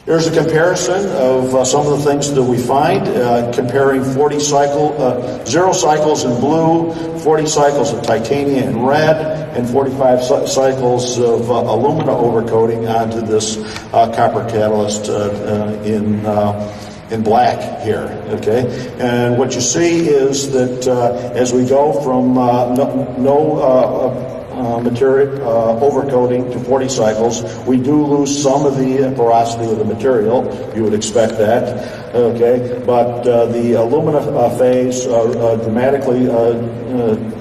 Here's a comparison of some of the things that we find, comparing 0 cycles in blue, 40 cycles of titanium in red, and 45 cycles of alumina overcoating onto this copper catalyst in black here, okay? And what you see is that as we go from material overcoating to 40 cycles, we do lose some of the porosity of the material. You would expect that, okay? But the alumina phase dramatically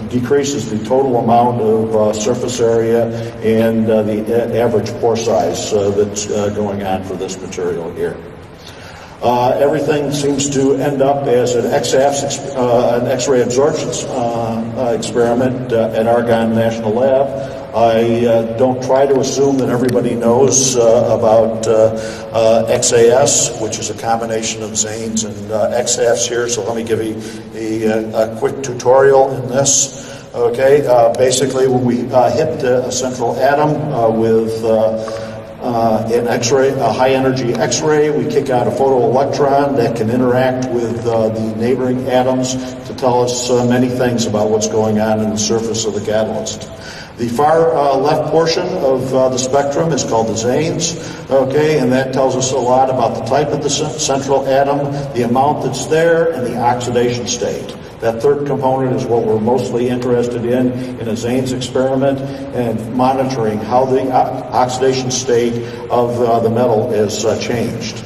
decreases the total amount of surface area and the average pore size that's going on for this material here. Everything seems to end up as an an X-ray absorption experiment at Argonne National Lab. I don't try to assume that everybody knows about XAS, which is a combination of Zanes and XAFs here, so let me give you a quick tutorial in this. Okay, basically when we hit a central atom with an X-ray, a high-energy X-ray, we kick out a photoelectron that can interact with the neighboring atoms to tell us many things about what's going on in the surface of the catalyst. The far left portion of the spectrum is called the Zanes, okay, and that tells us a lot about the type of the central atom, the amount that's there, and the oxidation state. That third component is what we're mostly interested in a Zanes experiment and monitoring how the oxidation state of the metal is changed.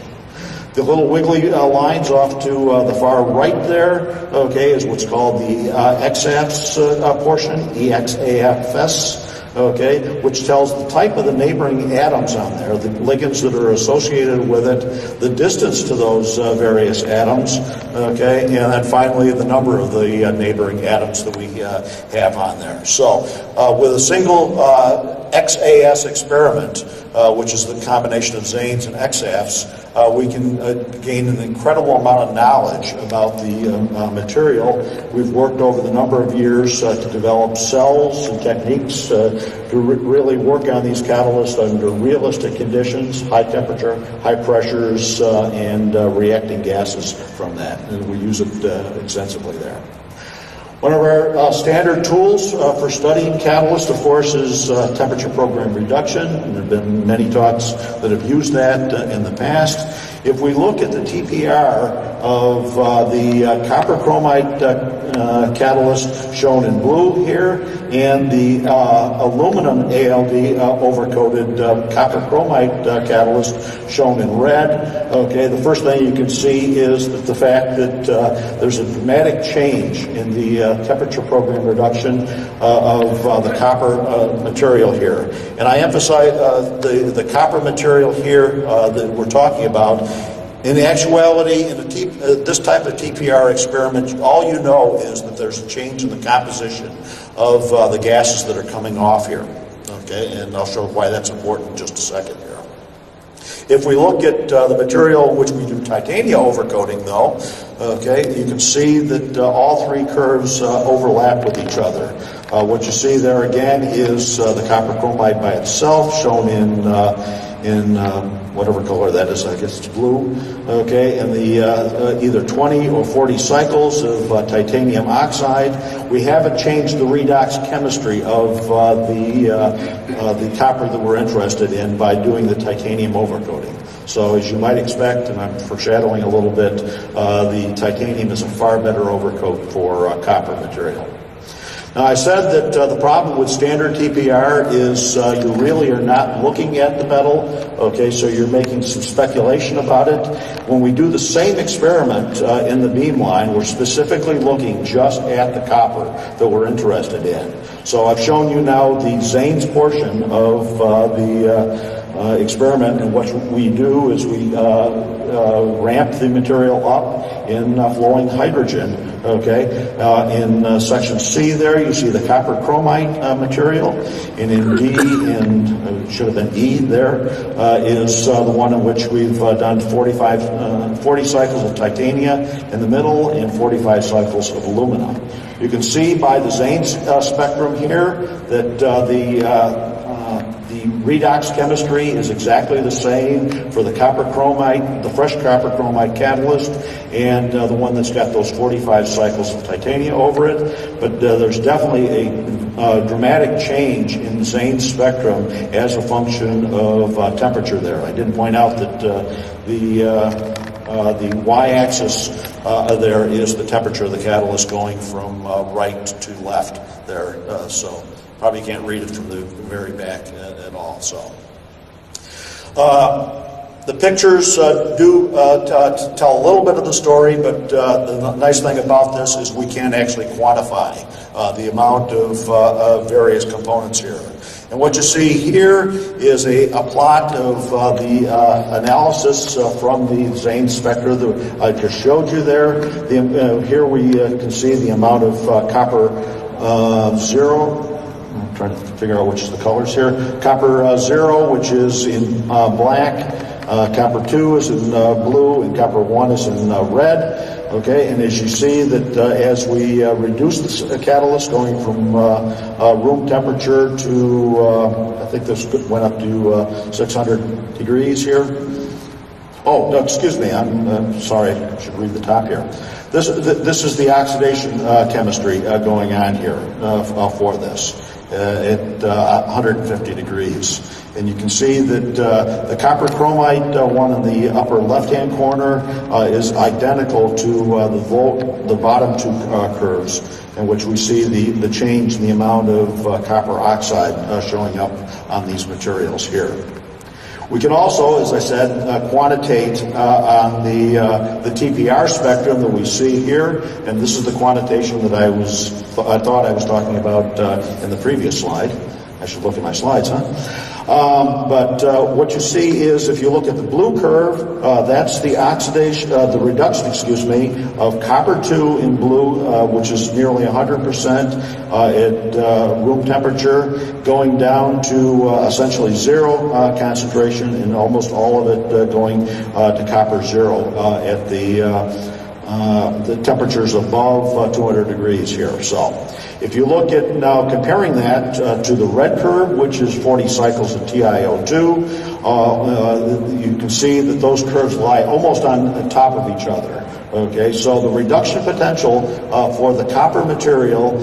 The little wiggly lines off to the far right there, okay, is what's called the XAFs portion, EXAFS. Okay, which tells the type of the neighboring atoms on there, the ligands that are associated with it, the distance to those various atoms, okay, and then finally the number of the neighboring atoms that we have on there. So with a single XAS experiment, which is the combination of Zanes and XAFs, we can gain an incredible amount of knowledge about the material. We've worked over the number of years to develop cells and techniques to really work on these catalysts under realistic conditions, high temperature, high pressures, and reacting gases from that. And we use it extensively there. One of our standard tools for studying catalysts, of course, is temperature program reduction. And there have been many talks that have used that in the past. If we look at the TPR of the copper chromite catalyst shown in blue here, and the aluminum ALD overcoated copper chromite catalyst shown in red, okay, the first thing you can see is that the fact that there's a dramatic change in the temperature program reduction of the copper material here. And I emphasize the copper material here that we're talking about. In actuality, in this type of TPR experiment, all you know is that there's a change in the composition of the gases that are coming off here. Okay, and I'll show why that's important in just a second here. If we look at the material which we do titanium overcoating, though, okay, you can see that all three curves overlap with each other. What you see there again is the copper chromite by itself, shown in whatever color that is, I guess it's blue, okay, and the either 20 or 40 cycles of titanium oxide. We haven't changed the redox chemistry of the copper that we're interested in by doing the titanium overcoating. So as you might expect, and I'm foreshadowing a little bit, the titanium is a far better overcoat for copper material. Now, I said that the problem with standard TPR is you really are not looking at the metal, okay, so you're making some speculation about it. When we do the same experiment in the beamline, we're specifically looking just at the copper that we're interested in. So I've shown you now the Zanes portion of the experiment, and what we do is we ramp the material up in flowing hydrogen, okay? In section C there, you see the copper chromite material, and in D, and it should have been E there, is the one in which we've done 40 cycles of titanium in the middle and 45 cycles of alumina. You can see by the Zanes spectrum here that the redox chemistry is exactly the same for the copper chromite, the fresh copper chromite catalyst, and the one that's got those 45 cycles of titanium over it. But there's definitely a dramatic change in Zane's spectrum as a function of temperature there. I didn't point out that the y-axis there is the temperature of the catalyst going from right to left there. So probably can't read it from the very back at all. So the pictures do tell a little bit of the story, but the nice thing about this is we can actually quantify the amount of various components here. And what you see here is a plot of the analysis from the Zane spectra that I just showed you there. Here we can see the amount of copper zero. I'm trying to figure out which is the colors here. Copper zero, which is in black. Copper 2 is in blue, and copper 1 is in red. Okay, and as you see that as we reduce the catalyst going from room temperature to, I think this went up to 600 degrees here. Oh, no, excuse me, I'm sorry, I should read the top here. This is the oxidation chemistry going on here for this. At 150 degrees. And you can see that the copper chromite one in the upper left-hand corner is identical to the bottom two curves, in which we see the change in the amount of copper oxide showing up on these materials here. We can also, as I said, quantitate on the TPR spectrum that we see here, and this is the quantitation that I thought I was talking about in the previous slide. I should look at my slides, huh? But what you see is, if you look at the blue curve, that's the oxidation, the reduction, of copper 2 in blue, which is nearly 100% at room temperature, going down to essentially zero concentration, and almost all of it going to copper zero at the temperatures above 200 degrees here. So if you look at now comparing that to the red curve, which is 40 cycles of TiO2, you can see that those curves lie almost on top of each other. Okay, so the reduction potential for the copper material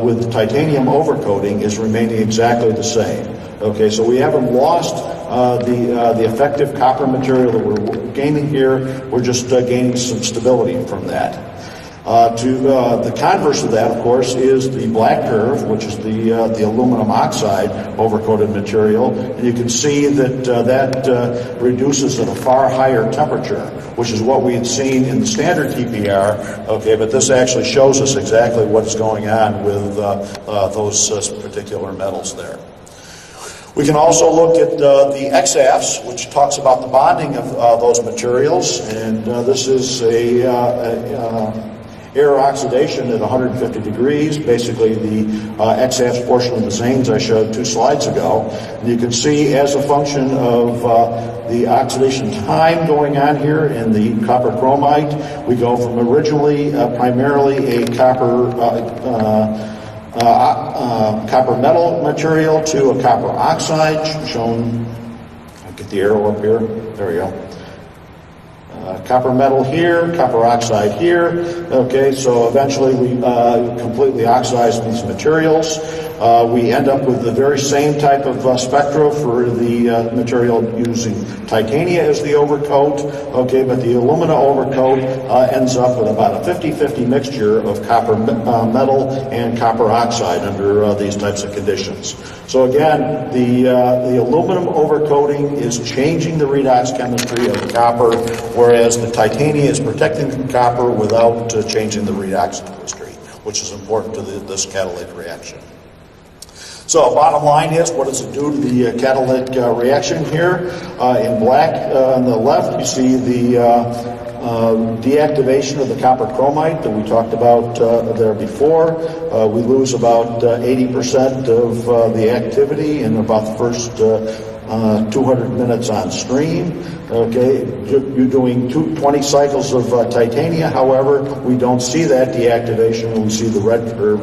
with titanium overcoating is remaining exactly the same. Okay, so we haven't lost the effective copper material that we're gaining here. We're just gaining some stability from that. The converse of that, of course, is the black curve, which is the aluminum oxide overcoated material. And you can see that that reduces at a far higher temperature, which is what we had seen in the standard TPR. Okay, but this actually shows us exactly what's going on with those particular metals there. We can also look at the XAFs, which talks about the bonding of those materials, and this is a air oxidation at 150 degrees, basically the XAFs portion of the Zanes I showed 2 slides ago. And you can see, as a function of the oxidation time going on here in the copper chromite, we go from originally primarily a copper metal material to a copper oxide, shown, I'll get the arrow up here, there we go. Copper metal here, copper oxide here. Okay, so eventually we completely oxidize these materials. We end up with the very same type of spectra for the material using titania as the overcoat. Okay, but the alumina overcoat ends up with about a 50-50 mixture of copper metal and copper oxide under these types of conditions. So again, the aluminum overcoating is changing the redox chemistry of copper, whereas the titania is protecting the copper without changing the redox chemistry, which is important to this catalytic reaction. So bottom line is, what does it do to the catalytic reaction here? In black on the left, you see the deactivation of the copper chromite that we talked about there before. We lose about 80% of the activity in about the first 200 minutes on stream. Okay, you're doing 20 cycles of titania. However, we don't see that deactivation. We see the red curve,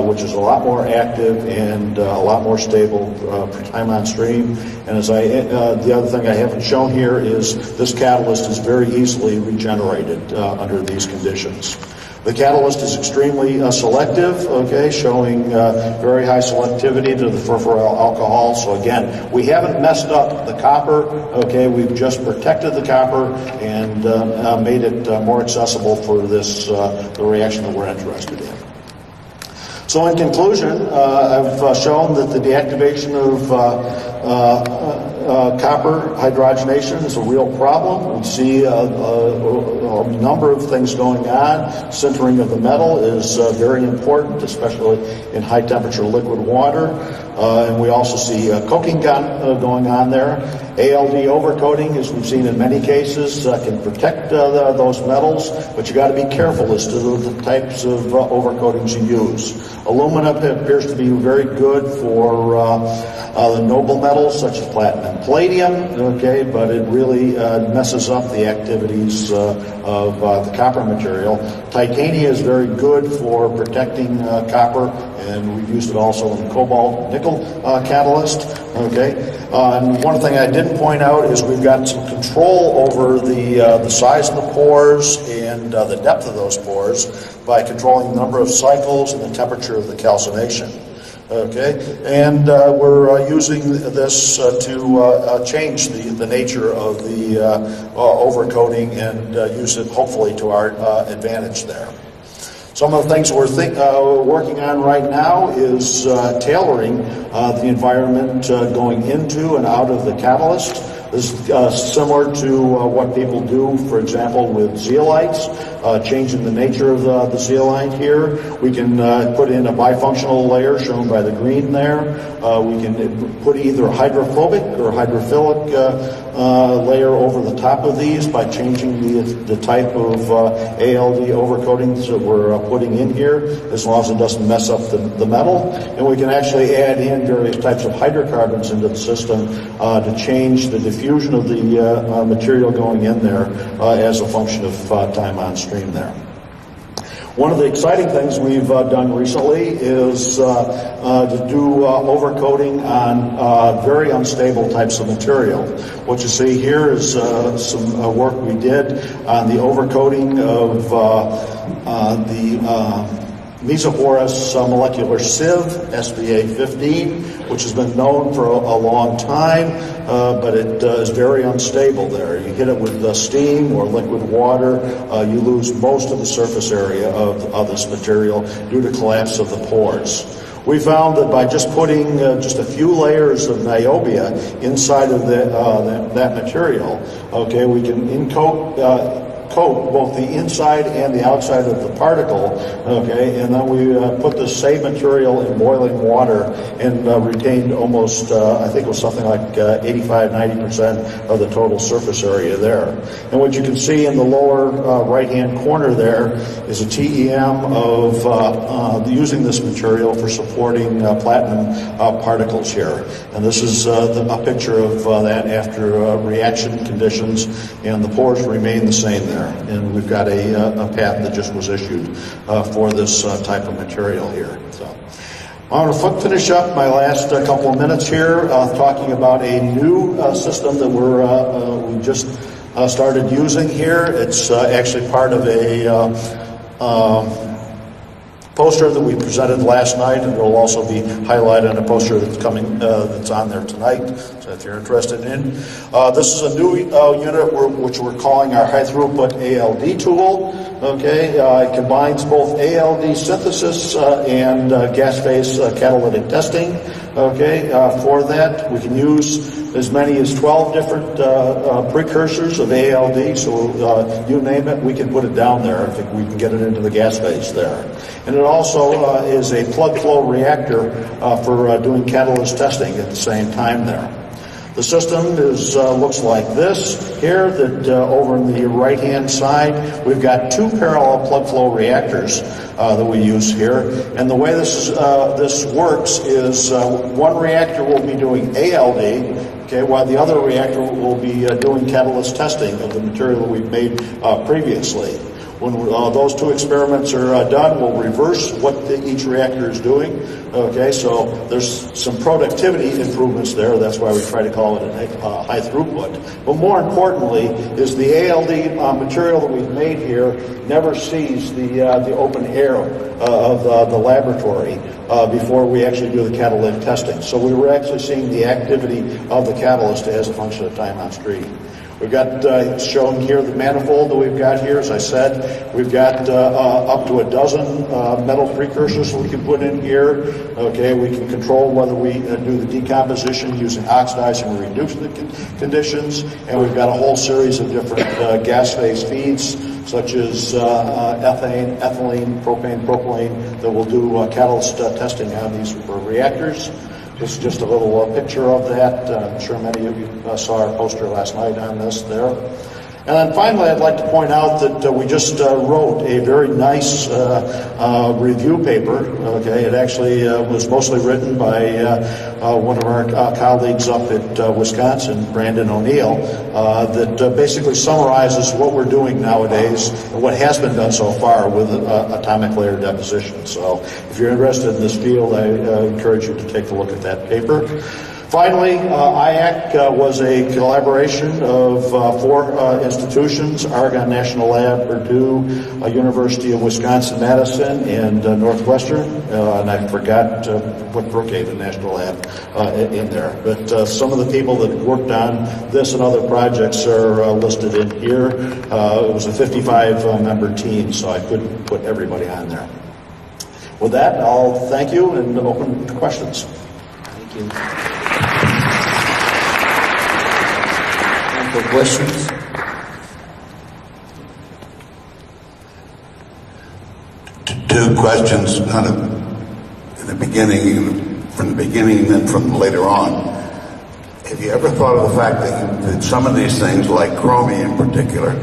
which is a lot more active and a lot more stable per time on stream. And as the other thing I haven't shown here is this catalyst is very easily regenerated under these conditions. The catalyst is extremely selective, okay, showing very high selectivity to the furfuryl alcohol. So again, we haven't messed up the copper, okay, we've just protected the copper and made it more accessible for this, the reaction that we're interested in. So in conclusion, I've shown that the deactivation of copper hydrogenation is a real problem. We see a number of things going on. Sintering of the metal is very important, especially in high temperature liquid water. And we also see coking going on there. ALD overcoating, as we've seen in many cases, can protect those metals, but you got to be careful as to the types of overcoatings you use. Alumina appears to be very good for the noble metals such as platinum and palladium, okay, but it really messes up the activities of the copper material. Titania is very good for protecting copper, and we've used it also in cobalt nickel catalyst, okay. And one thing I didn't point out is we've got some control over the size of the pores and the depth of those pores by controlling the number of cycles and the temperature of the calcination. Okay, and we're using this to change the nature of the overcoating and use it hopefully to our advantage there. Some of the things we're working on right now is tailoring the environment going into and out of the catalyst. This is similar to what people do, for example, with zeolites, changing the nature of the zeolite here. We can put in a bifunctional layer shown by the green there. We can put either hydrophobic or hydrophilic layer over the top of these by changing the type of ALD overcoatings that we're putting in here, as long as it doesn't mess up the metal. And we can actually add in various types of hydrocarbons into the system to change the diffusion of the material going in there as a function of time on stream there. One of the exciting things we've done recently is to do overcoating on very unstable types of material. What you see here is some work we did on the overcoating of the mesoporous molecular sieve, SBA15, which has been known for a long time, but it is very unstable there. You hit it with steam or liquid water, you lose most of the surface area of this material due to collapse of the pores. We found that by just putting just a few layers of niobium inside of that material, okay, we can coat both the inside and the outside of the particle, okay, and then we put the same material in boiling water and retained almost, I think it was something like 85-90% of the total surface area there. And what you can see in the lower right-hand corner there is a TEM of using this material for supporting platinum particles here. And this is a picture of that after reaction conditions, and the pores remain the same there. And we've got a patent that just was issued for this type of material here. So I'm going to finish up my last couple of minutes here talking about a new system that we just started using here. It's actually part of a poster that we presented last night, and it will also be highlighted in a poster that's coming, that's on there tonight, so if you're interested in. This is a new unit which we're calling our high throughput ALD tool. Okay, it combines both ALD synthesis and gas phase catalytic testing. Okay, for that we can use as many as 12 different precursors of ALD, so you name it, we can put it down there if we can get it into the gas phase there. And it also is a plug flow reactor for doing catalyst testing at the same time there. The system looks like this here, that over on the right-hand side, we've got two parallel plug flow reactors that we use here. And the way this works is one reactor will be doing ALD, okay, while the other reactor will be doing catalyst testing of the material that we've made previously. When those two experiments are done, we'll reverse what each reactor is doing. Okay, so there's some productivity improvements there. That's why we try to call it a high throughput. But more importantly is the ALD material that we've made here never sees the open air of the laboratory before we actually do the catalytic testing. So we were actually seeing the activity of the catalyst as a function of time on stream. We've got shown here the manifold that we've got here. As I said, we've got up to a dozen metal precursors that we can put in here. Okay, we can control whether we do the decomposition using oxidizing or reducing conditions, and we've got a whole series of different gas phase feeds, such as ethane, ethylene, propane, propylene, that will do catalyst testing on these reactors. This is just a little picture of that. I'm sure many of you saw our poster last night on this there. And then finally, I'd like to point out that we just wrote a very nice review paper. Okay, it actually was mostly written by one of our colleagues up at Wisconsin, Brandon O'Neill, that basically summarizes what we're doing nowadays and what has been done so far with atomic layer deposition. So if you're interested in this field, I encourage you to take a look at that paper. Finally, IAC was a collaboration of four institutions: Argonne National Lab, Purdue, University of Wisconsin-Madison, and Northwestern. And I forgot what Brookhaven National Lab in there. But some of the people that worked on this and other projects are listed in here. It was a 55-member team, so I couldn't put everybody on there. With that, I'll thank you and open to questions. Thank you. For questions? Two questions, kind of in the beginning, from the beginning and then from later on. Have you ever thought of the fact that some of these things, like chromium in particular,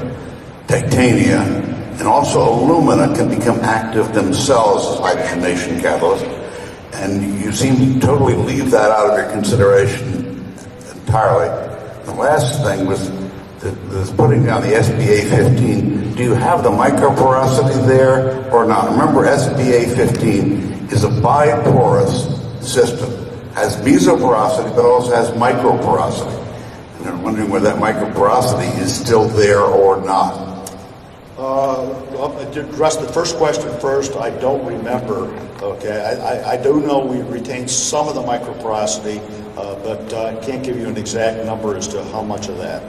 titania, and also alumina, can become active themselves as hydrogenation catalysts? And you seem to totally leave that out of your consideration entirely. The last thing was putting down the SBA 15. Do you have the microporosity there or not? Remember, SBA 15 is a biporous system. Has mesoporosity, but also has microporosity. And I'm wondering whether that microporosity is still there or not. Well, to address the first question first, I don't remember. Okay, I do know we retained some of the microporosity, but I can't give you an exact number as to how much of that.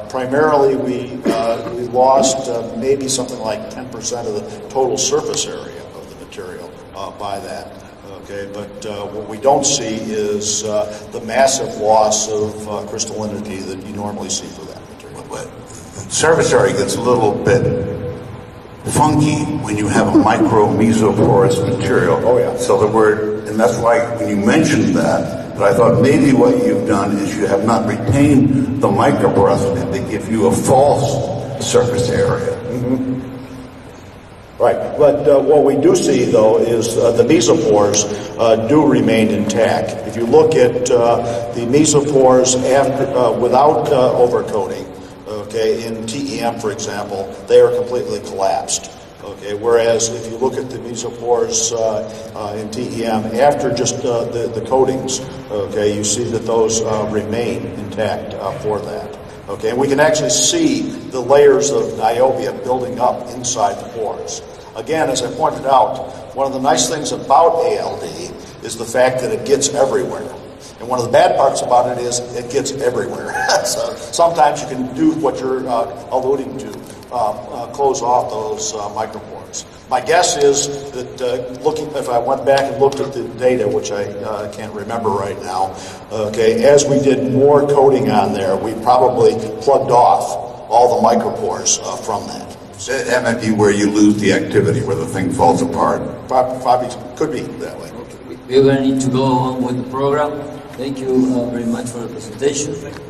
Primarily, we lost maybe something like 10% of the total surface area of the material by that. Okay, but what we don't see is the massive loss of crystallinity that you normally see for that material. The surface area gets a little bit funky when you have a micro-mesoporous material. Oh, yeah. So and that's why when you mentioned that, but I thought maybe what you've done is you have not retained the microporosity to give you a false surface area. Mm-hmm. Right, but what we do see, though, is the mesopores do remain intact. If you look at the mesopores without overcoating, okay, in TEM, for example, they are completely collapsed. Okay, whereas if you look at the mesopores in TEM after just the coatings, okay, you see that those remain intact for that. Okay, and we can actually see the layers of niobium building up inside the pores. Again, as I pointed out, one of the nice things about ALD is the fact that it gets everywhere. And one of the bad parts about it is it gets everywhere. So sometimes you can do what you're alluding to, close off those micropores. My guess is that if I went back and looked at the data, which I can't remember right now, okay, as we did more coating on there, we probably plugged off all the micropores from that. So that might be where you lose the activity, where the thing falls apart. Probably could be that way. We're going to need to go on with the program. Thank you very much for the presentation.